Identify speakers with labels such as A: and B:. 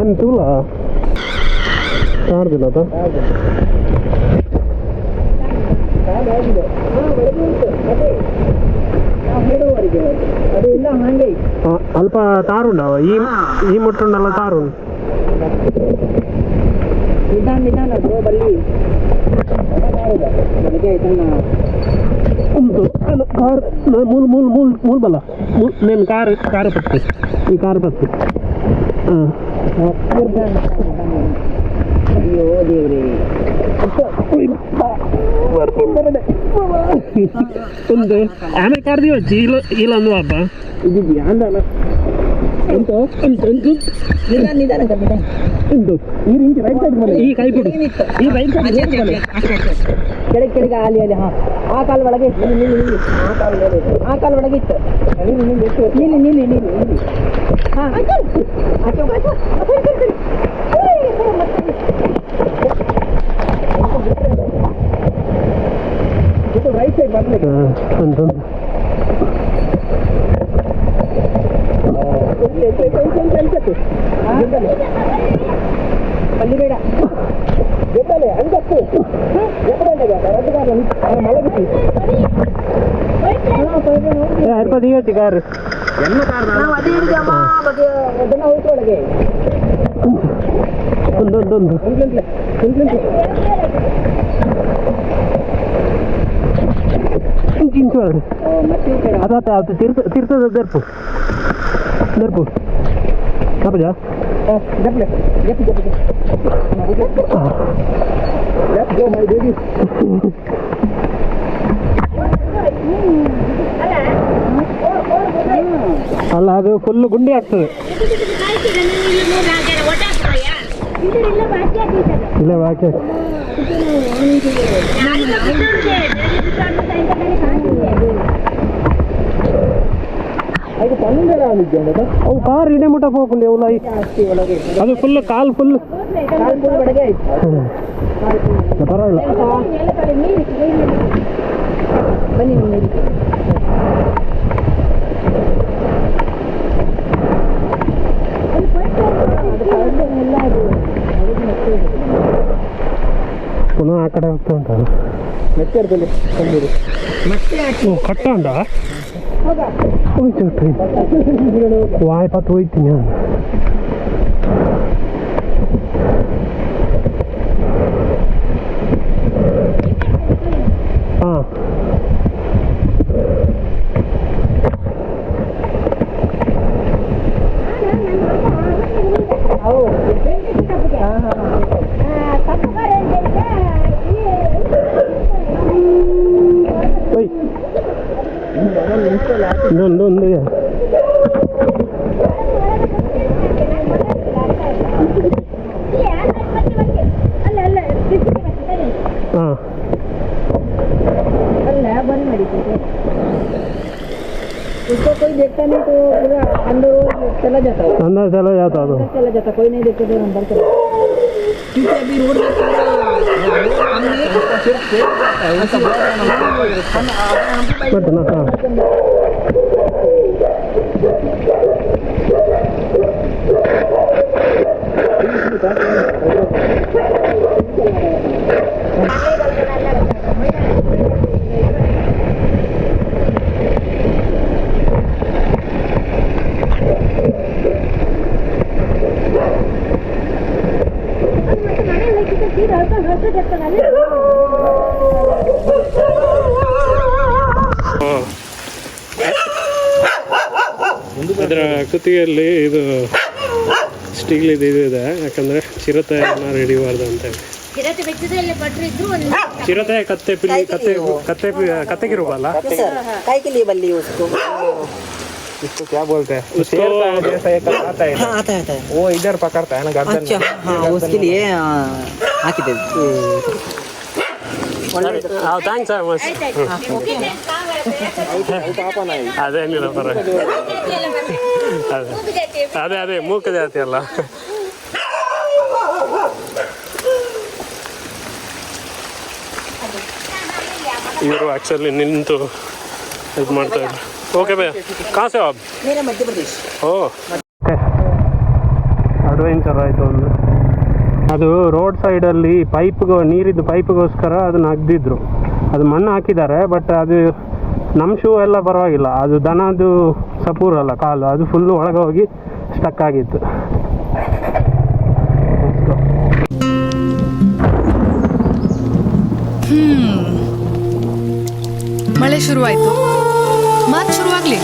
A: Kan tulla. Tarvilla. ಅಲ್ಪ ತಾರುಂಡವ ಈ ಮುಟ್ಟುಂಡಲ್ಲ ತಾರು
B: ನಿಧಾನ ಬಲ್ಲಿ
A: ಉಂಟು ಕಾರ್ ಮೂಲ್ ಬಲ್ಲ నేను ಕಾರು ಪತ್ತಿ ಈ ಕಾರು ಪತ್ತಿ
B: ಅಯ್ಯೋ ದೇವ್ರಿ
A: ಒಂದು ಆಮೇಲೆ ಕಾರ್ದಿ వచ్చి ಇಲ್ಲ ಅಂದು ಹಬ್ಬ
B: ಇದೆಯಾ ಅಂದಲ್ಲ
A: ಉಂಟು
B: ನಿಧಾನ
A: ಉಂಟು
B: ಈ ರೈಟ್ ಸೈಡ್
A: ಈ ಕೈ ಕೊಡು ಈ ರೈಟ್ ಸೈಡ್
B: ಕೆಳಗೆ ಅಲ್ಲಿ ಹಾ ಆ ಕಾಲ ಒಳಗೆ ಇತ್ತು ಆ ಕಾಲ ಒಳಗೆ ಇತ್ತು ನೀಲಿ ಹಾ ರೈಟ್ ಸೈಡ್ ಬರ್ಲಿಕ್ಕೆ ಅಲ್ಲಿ ಬೇಡ ಗೆದ್ದಲೆ ಹಂಗತ್ತು
A: ಮಲಗಿಸಿ ಕಾರು
B: ಒಳಗೆ
A: ಒಂದು ತಿನ್ಸೋದು ಅದು ತೀರ್ಥದ ದರ್ಪು ಕಪಜ ಅಲ್ಲ ಅದು ಫುಲ್ ಗುಂಡಿ ಆಗ್ತದೆ ಇಲ್ಲ ಬಾಕಿ ಅವು ಕಾರ್ ಇಡೇ ಮುಟ್ಟ ಹೋಗ್ಕೊಂಡು ಅವು ಅದು ಫುಲ್ ಕಾಲು ಫುಲ್ ಪರವಾಗಿಲ್ಲ ಪುನಃ ಆ ಕಡೆ ಹೋಗ್ತಾ ಉಂಟಲ್ಲ ಕಟ್ಟ ಉಂಟಾ ವಾಯ್ಪತ್ತು ಹೋಯ್ತೀನಿ ಹಾಂ ಒಂದು ಹಾಂ
B: उसको कोई देखता नहीं तो पूरा अंदर चला जाता है
A: अंदर चला जाता
B: कोई नहीं देखते तो अंदर चला क्योंकि अभी रोड में
A: ಅದರ ಕುತ್ತಿಗೆಯಲ್ಲಿ ಇದು ಸ್ಟೀಲ್ ಇದು ಇದೆ, ಯಾಕಂದ್ರೆ ಚಿರತೆ ಏನಾರು ಹಿಡಿಬಾರ್ದು ಅಂತ ಹೇಳಿ. ಚಿರತೆ ಕತ್ತೆ ಪಿಲ್ಲಿ ಕತ್ತೆಗಿರುವಲ್ಲ, इसको क्या बोलते हैं? उसको जैसा एक आता है। हाँ, आता है। वो इधर पकड़ता है ना गर्दन। अच्छा, हाँ, उसके लिए हाकी दे। हाँ, थैंक्स सो मच। ಅದೇನಿಲ್ಲ ಪರ ಅದೇ ಮೂಕ ಜಾತಿ ಅಲ್ಲ. ಇವರು ಆಕ್ಚುಲಿ ನಿಂತು ಇದು ಮಾಡ್ತಾ ಇದ್ರು. ಓಕೆ ಭಯ್ಯ, ಕहाँ से हो आप?
B: मेरा मध्य प्रदेश।
A: ಓ
C: ಅಡ್ವೆಂಚರ್ ಆಯಿತು ಒಂದು. ಅದು ರೋಡ್ ಸೈಡಲ್ಲಿ ನೀರಿದ್ದು ಪೈಪ್ಗೋಸ್ಕರ ಅದನ್ನ ಅಗ್ದಿದ್ರು. ಅದು ಮಣ್ಣು ಹಾಕಿದ್ದಾರೆ, ಬಟ್ ಅದು ನಮ್ಮ ಶೂ ಎಲ್ಲ ಪರವಾಗಿಲ್ಲ, ಅದು ದನದ್ದು ಸಪೂರಲ್ಲ ಕಾಲು, ಅದು ಫುಲ್ಲು ಒಳಗೆ ಹೋಗಿ ಸ್ಟಕ್ ಆಗಿತ್ತು.
D: ಮಳೆ ಶುರುವಾಯ್ತು, ಮಾತು ಶುರುವಾಗ್ಲಿ.